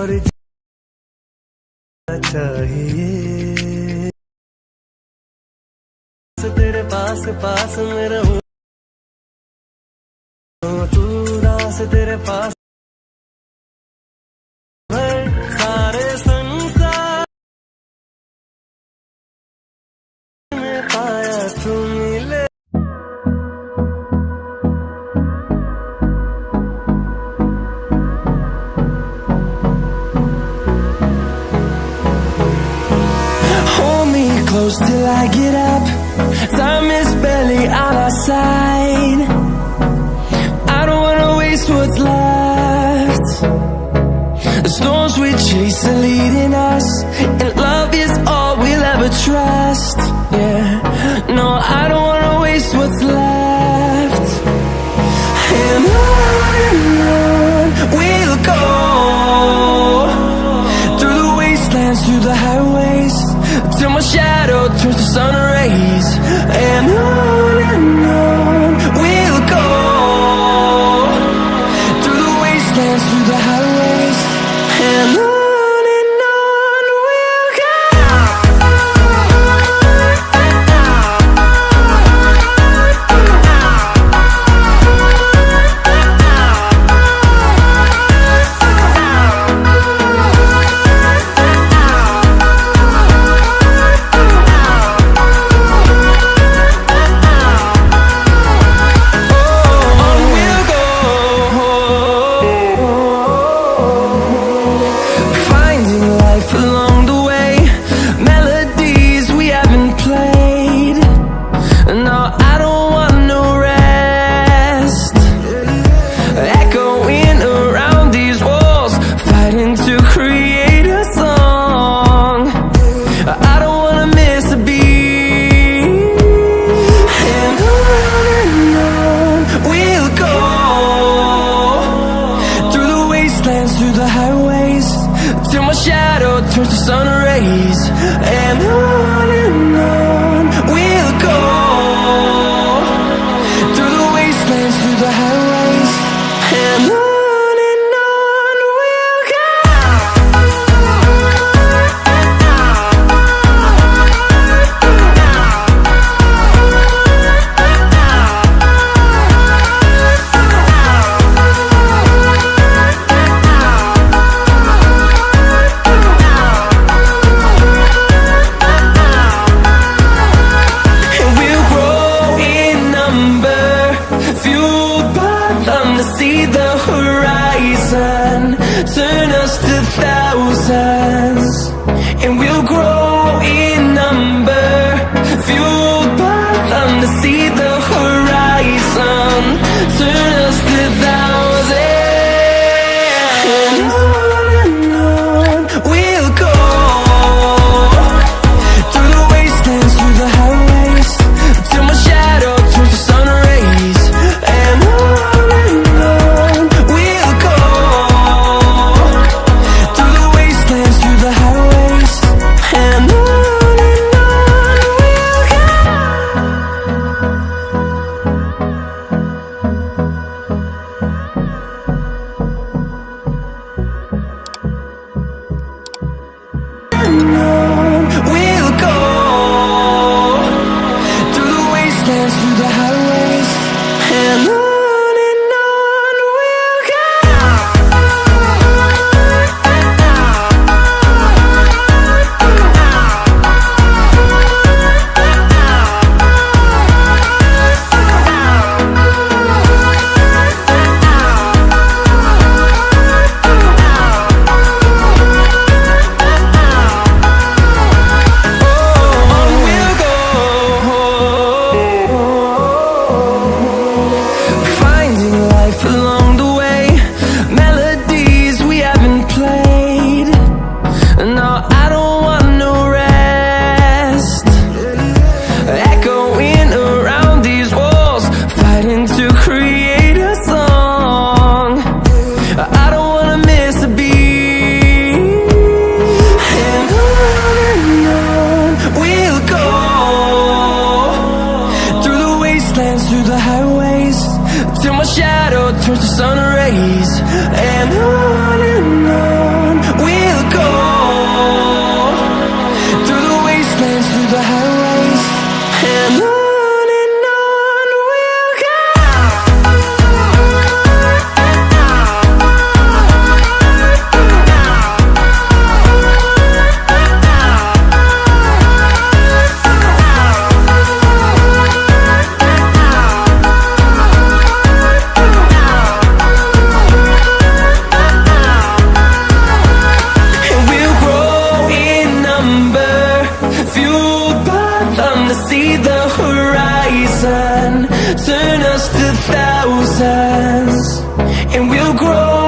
और चाहिए तेरे पास पास में रहूं तू दास तेरे पास सारे संसार में पाया तू मिले close till I get up. Time is barely on our side. I don't wanna waste what's left. The storms we chase are leading us, and love is all we'll ever trust. Yeah, no, I don't wanna waste what's left. And on we'll go, through the wastelands, through the highways, till my shadow turns to sun rays. And on we'll go, through the wastelands, through the highways, and on we'll go. Turns to sun rays. And on we'll go, through the wastelands, through the highways, and on we'll go. See the horizon turn us to thousands, and we'll grow in number, fueled by them to see the horizon turn us to thousands. And on we'll go, through the wastelands, through the highways, till my shadow turns to sun rays. And on turns to sun rays. And on and on we'll go. And we'll grow in number, fueled by them to see the horizon, turn us to thousands, and we'll grow